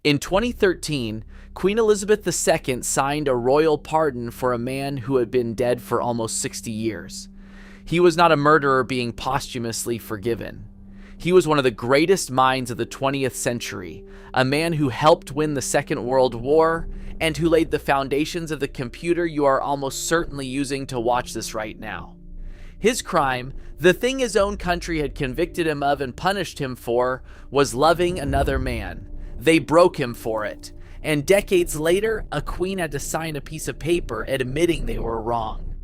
In 2013, Queen Elizabeth II signed a royal pardon for a man who had been dead for almost 60 years. He was not a murderer being posthumously forgiven. He was one of the greatest minds of the 20th century, a man who helped win the Second World War and who laid the foundations of the computer you are almost certainly using to watch this right now. His crime, the thing his own country had convicted him of and punished him for, was loving another man. They broke him for it, and decades later, a queen had to sign a piece of paper admitting they were wrong.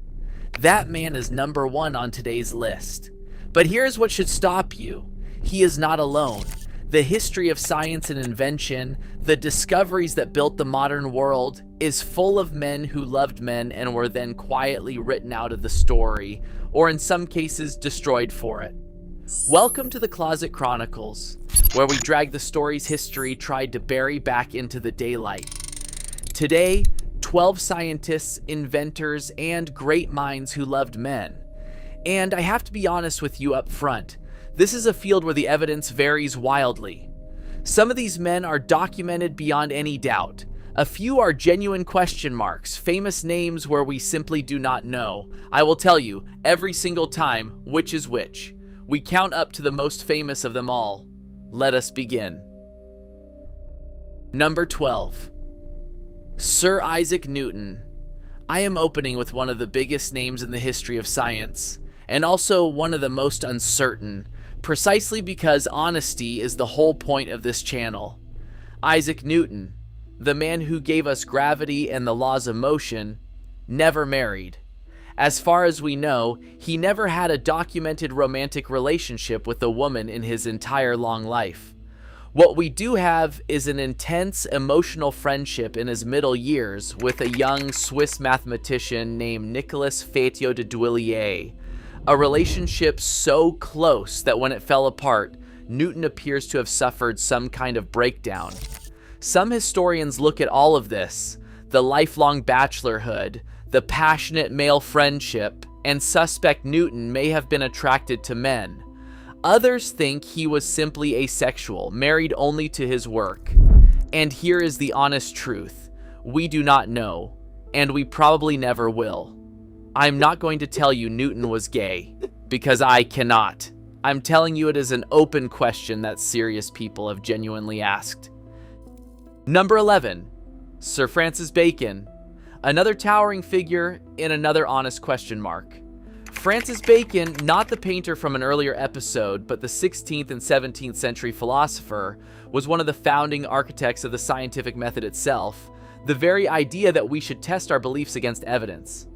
That man is number one on today's list. But here's what should stop you. He is not alone. The history of science and invention, the discoveries that built the modern world, is full of men who loved men and were then quietly written out of the story, or in some cases destroyed for it. Welcome to the Closet Chronicles, where we drag the story's history tried to bury back into the daylight. Today, 12 scientists, inventors, and great minds who loved men. And I have to be honest with you up front. This is a field where the evidence varies wildly. Some of these men are documented beyond any doubt. A few are genuine question marks, famous names where we simply do not know. I will tell you, every single time, which is which. We count up to the most famous of them all. Let us begin. Number 12. Sir Isaac Newton. I am opening with one of the biggest names in the history of science, and also one of the most uncertain, precisely because honesty is the whole point of this channel. Isaac Newton, the man who gave us gravity and the laws of motion, never married. As far as we know, he never had a documented romantic relationship with a woman in his entire long life. What we do have is an intense emotional friendship in his middle years with a young Swiss mathematician named Nicolas Feydeau de Duillier, a relationship so close that when it fell apart, Newton appears to have suffered some kind of breakdown. Some historians look at all of this, the lifelong bachelorhood, the passionate male friendship, and suspect Newton may have been attracted to men. Others think he was simply asexual, married only to his work. And here is the honest truth. We do not know, and we probably never will. I'm not going to tell you Newton was gay, because I cannot. I'm telling you it is an open question that serious people have genuinely asked. Number 11. Sir Francis Bacon. Another towering figure in another honest question mark. Francis Bacon, not the painter from an earlier episode, but the 16th and 17th century philosopher, was one of the founding architects of the scientific method itself, the very idea that we should test our beliefs against evidence.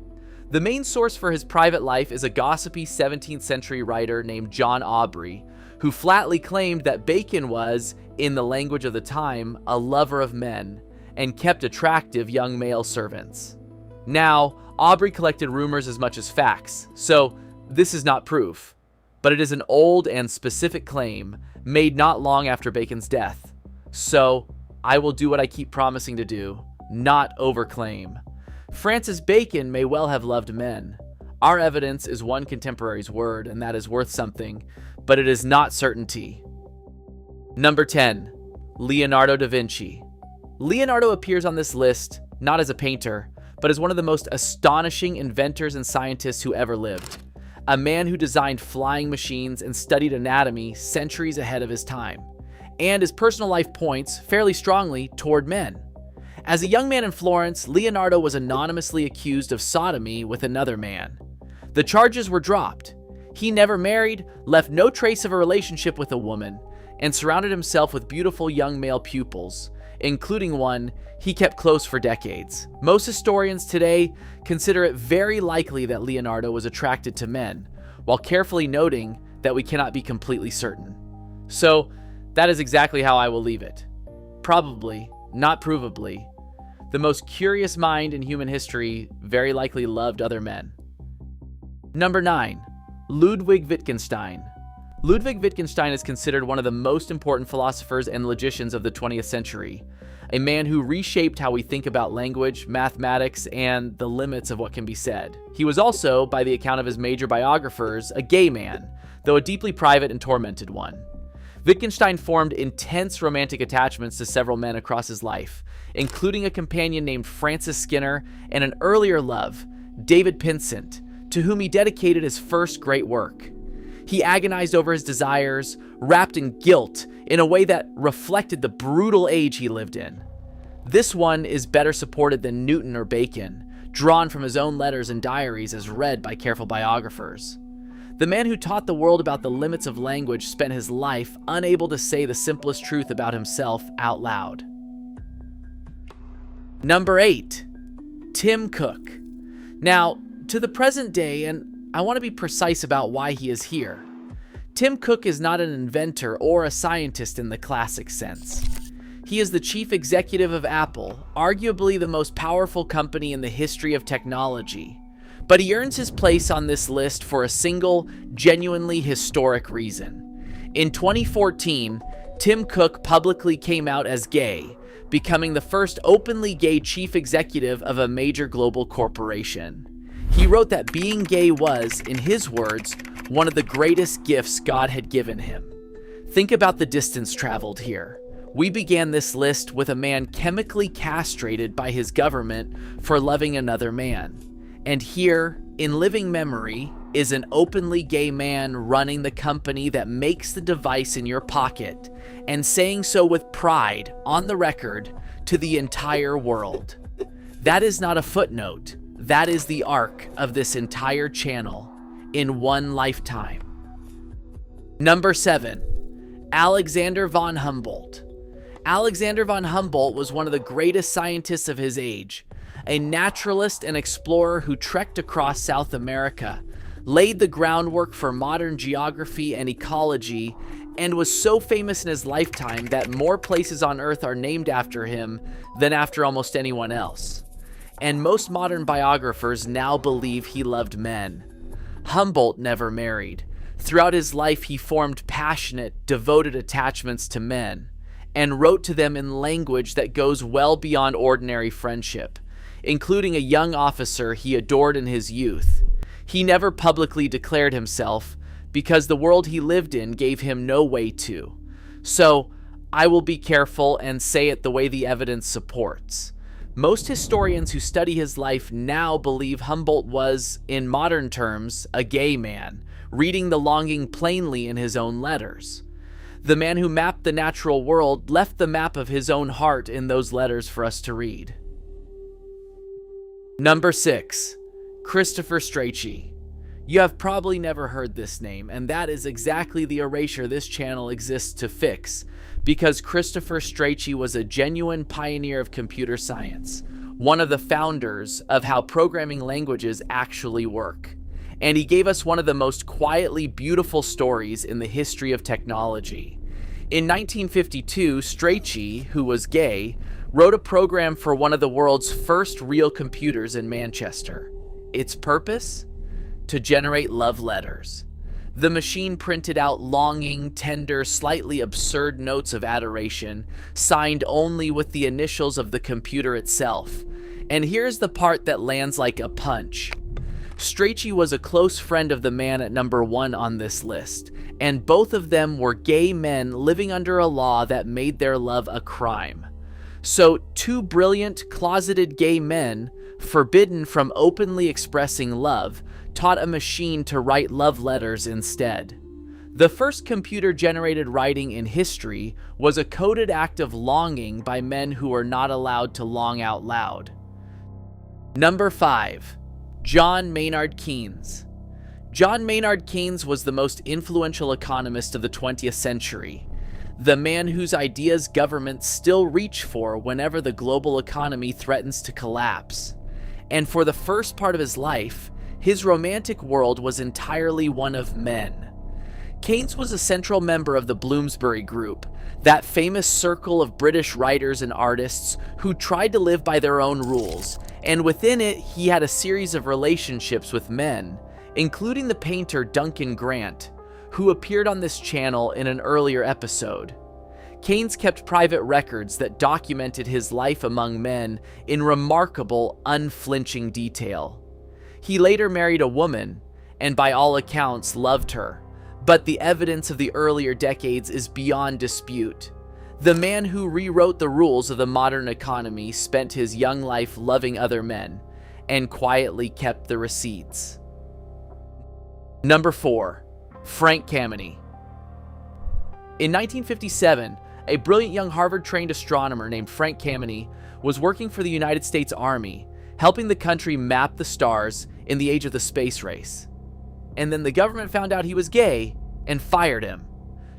The main source for his private life is a gossipy 17th century writer named John Aubrey, who flatly claimed that Bacon was, in the language of the time, a lover of men, and kept attractive young male servants. Now, Aubrey collected rumors as much as facts, so this is not proof, but it is an old and specific claim made not long after Bacon's death. So, I will do what I keep promising to do, not overclaim. Francis Bacon may well have loved men. Our evidence is one contemporary's word, and that is worth something, but it is not certainty. Number 10. Leonardo da Vinci. Leonardo appears on this list not as a painter, but as one of the most astonishing inventors and scientists who ever lived. A man who designed flying machines and studied anatomy centuries ahead of his time. And his personal life points fairly strongly toward men. As a young man in Florence, Leonardo was anonymously accused of sodomy with another man. The charges were dropped. He never married, left no trace of a relationship with a woman, and surrounded himself with beautiful young male pupils, including one he kept close for decades. Most historians today consider it very likely that Leonardo was attracted to men, while carefully noting that we cannot be completely certain. So, that is exactly how I will leave it. Probably, not provably, the most curious mind in human history very likely loved other men. Number 9. Ludwig Wittgenstein. Ludwig Wittgenstein is considered one of the most important philosophers and logicians of the 20th century, a man who reshaped how we think about language, mathematics, and the limits of what can be said. He was also, by the account of his major biographers, a gay man, though a deeply private and tormented one. Wittgenstein formed intense romantic attachments to several men across his life, including a companion named Francis Skinner and an earlier love, David Pinsent, to whom he dedicated his first great work. He agonized over his desires, wrapped in guilt in a way that reflected the brutal age he lived in. This one is better supported than Newton or Bacon, drawn from his own letters and diaries as read by careful biographers. The man who taught the world about the limits of language spent his life unable to say the simplest truth about himself out loud. Number 8. Tim Cook. Now, to the present day, and I want to be precise about why he is here, Tim Cook is not an inventor or a scientist in the classic sense. He is the chief executive of Apple, arguably the most powerful company in the history of technology. But he earns his place on this list for a single, genuinely historic reason. In 2014, Tim Cook publicly came out as gay, becoming the first openly gay chief executive of a major global corporation. He wrote that being gay was, in his words, one of the greatest gifts God had given him. Think about the distance traveled here. We began this list with a man chemically castrated by his government for loving another man. And here, in living memory, is an openly gay man running the company that makes the device in your pocket, and saying so with pride, on the record, to the entire world. That is not a footnote. That is the arc of this entire channel in one lifetime. Number 7. Alexander von Humboldt. Alexander von Humboldt was one of the greatest scientists of his age, a naturalist and explorer who trekked across South America, laid the groundwork for modern geography and ecology, and was so famous in his lifetime that more places on Earth are named after him than after almost anyone else. And most modern biographers now believe he loved men. Humboldt never married. Throughout his life, he formed passionate, devoted attachments to men, and wrote to them in language that goes well beyond ordinary friendship, including a young officer he adored in his youth. He never publicly declared himself because the world he lived in gave him no way to. So, I will be careful and say it the way the evidence supports. Most historians who study his life now believe Humboldt was, in modern terms, a gay man, reading the longing plainly in his own letters. The man who mapped the natural world left the map of his own heart in those letters for us to read. Number 6. Christopher Strachey. You have probably never heard this name, and that is exactly the erasure this channel exists to fix, because Christopher Strachey was a genuine pioneer of computer science, one of the founders of how programming languages actually work. And he gave us one of the most quietly beautiful stories in the history of technology. In 1952, Strachey, who was gay, wrote a program for one of the world's first real computers in Manchester. Its purpose? To generate love letters. The machine printed out longing, tender, slightly absurd notes of adoration, signed only with the initials of the computer itself. And here's the part that lands like a punch. Strachey was a close friend of the man at number 1 on this list, and both of them were gay men living under a law that made their love a crime. So, two brilliant, closeted gay men, forbidden from openly expressing love, taught a machine to write love letters instead. The first computer-generated writing in history was a coded act of longing by men who were not allowed to long out loud. Number 5. John Maynard Keynes. John Maynard Keynes was the most influential economist of the 20th century, the man whose ideas governments still reach for whenever the global economy threatens to collapse. And for the first part of his life, his romantic world was entirely one of men. Keynes was a central member of the Bloomsbury Group, that famous circle of British writers and artists who tried to live by their own rules, and within it he had a series of relationships with men, including the painter Duncan Grant, who appeared on this channel in an earlier episode. Keynes kept private records that documented his life among men in remarkable, unflinching detail. He later married a woman, and by all accounts loved her, But the evidence of the earlier decades is beyond dispute. The man who rewrote the rules of the modern economy spent his young life loving other men and quietly kept the receipts. Number 4. Frank Kameny. In 1957, a brilliant young Harvard-trained astronomer named Frank Kameny was working for the United States Army, helping the country map the stars in the age of the space race. And then the government found out he was gay and fired him.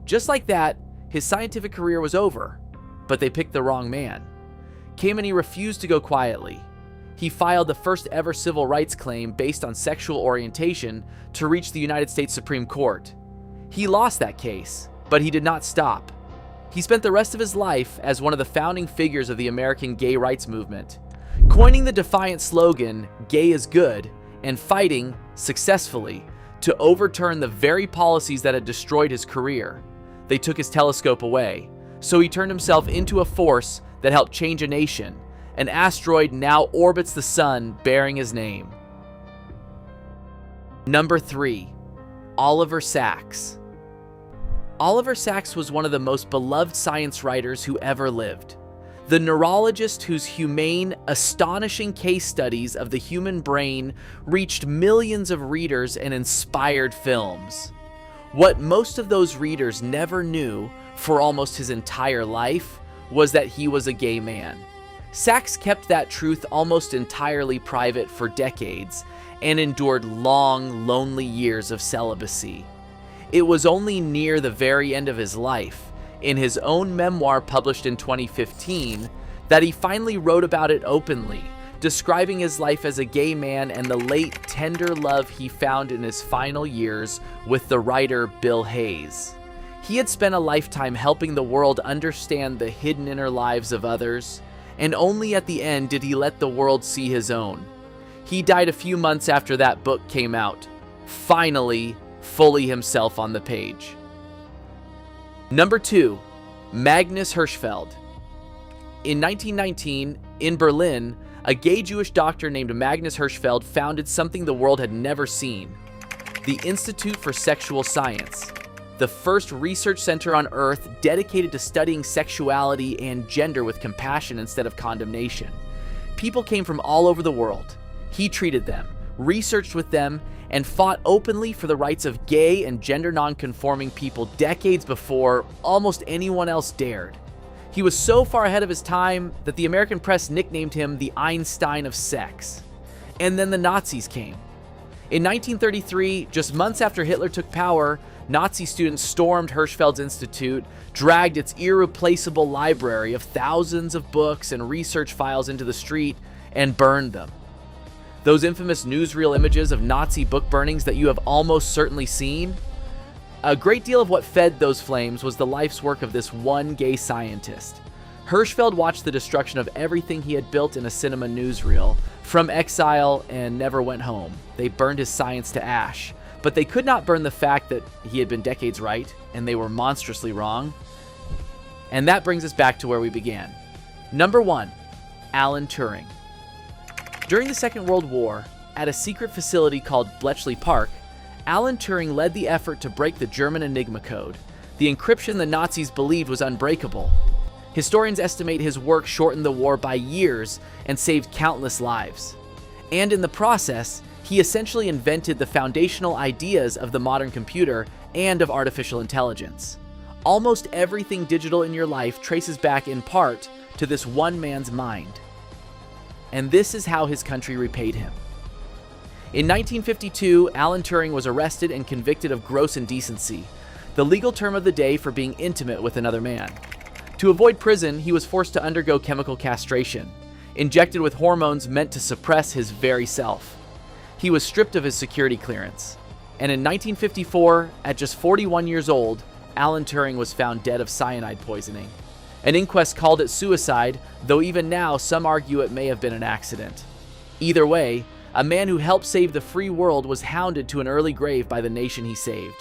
Just like that, his scientific career was over, but they picked the wrong man. Kameny refused to go quietly. He filed the first ever civil rights claim based on sexual orientation to reach the United States Supreme Court. He lost that case, but he did not stop. He spent the rest of his life as one of the founding figures of the American gay rights movement, coining the defiant slogan, "Gay is good," and fighting, successfully, to overturn the very policies that had destroyed his career. They took his telescope away, so he turned himself into a force that helped change a nation. An asteroid now orbits the sun bearing his name. Number 3. Oliver Sacks. Oliver Sacks was one of the most beloved science writers who ever lived. The neurologist whose humane, astonishing case studies of the human brain reached millions of readers and inspired films. What most of those readers never knew for almost his entire life was that he was a gay man. Sacks kept that truth almost entirely private for decades and endured long, lonely years of celibacy. It was only near the very end of his life, in his own memoir published in 2015, that he finally wrote about it openly, describing his life as a gay man and the late, tender love he found in his final years with the writer Bill Hayes. He had spent a lifetime helping the world understand the hidden inner lives of others, and only at the end did he let the world see his own. He died a few months after that book came out, finally, fully himself on the page. Number 2. Magnus Hirschfeld. In 1919, in Berlin, a gay Jewish doctor named Magnus Hirschfeld founded something the world had never seen: the Institute for Sexual Science, the first research center on Earth dedicated to studying sexuality and gender with compassion instead of condemnation. People came from all over the world. He treated them, researched with them, and fought openly for the rights of gay and gender non-conforming people decades before almost anyone else dared. He was so far ahead of his time that the American press nicknamed him the Einstein of sex. And then the Nazis came. In 1933, just months after Hitler took power, Nazi students stormed Hirschfeld's institute, dragged its irreplaceable library of thousands of books and research files into the street, and burned them. Those infamous newsreel images of Nazi book burnings that you have almost certainly seen? A great deal of what fed those flames was the life's work of this one gay scientist. Hirschfeld watched the destruction of everything he had built in a cinema newsreel, From Exile and Never Went Home. They burned his science to ash, but they could not burn the fact that he had been decades right, and they were monstrously wrong. And that brings us back to where we began. Number 1, Alan Turing. During the Second World War, at a secret facility called Bletchley Park, Alan Turing led the effort to break the German Enigma code, the encryption the Nazis believed was unbreakable. Historians estimate his work shortened the war by years and saved countless lives. And in the process, he essentially invented the foundational ideas of the modern computer and of artificial intelligence. Almost everything digital in your life traces back in part to this one man's mind. And this is how his country repaid him. In 1952, Alan Turing was arrested and convicted of gross indecency, the legal term of the day for being intimate with another man. To avoid prison, he was forced to undergo chemical castration, injected with hormones meant to suppress his very self. He was stripped of his security clearance. And in 1954, at just 41 years old, Alan Turing was found dead of cyanide poisoning. An inquest called it suicide, though even now some argue it may have been an accident. Either way, a man who helped save the free world was hounded to an early grave by the nation he saved.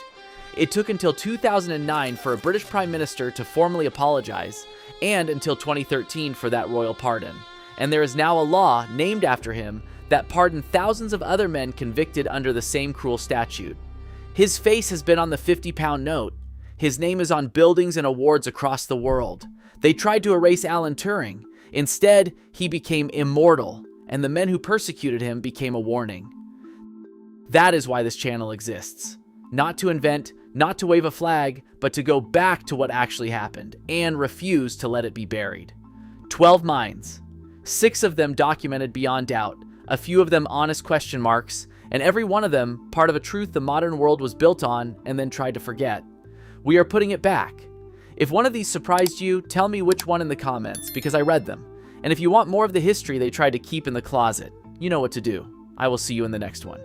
It took until 2009 for a British Prime Minister to formally apologize, and until 2013 for that royal pardon. And there is now a law named after him that pardoned thousands of other men convicted under the same cruel statute. His face has been on the 50-pound note. His name is on buildings and awards across the world. They tried to erase Alan Turing. Instead, he became immortal, and the men who persecuted him became a warning. That is why this channel exists. Not to invent, not to wave a flag, but to go back to what actually happened and refuse to let it be buried. 12 minds. 6 of them documented beyond doubt, a few of them honest question marks, and every one of them part of a truth the modern world was built on and then tried to forget. We are putting it back. If one of these surprised you, tell me which one in the comments, because I read them. And if you want more of the history they tried to keep in the closet, you know what to do. I will see you in the next one.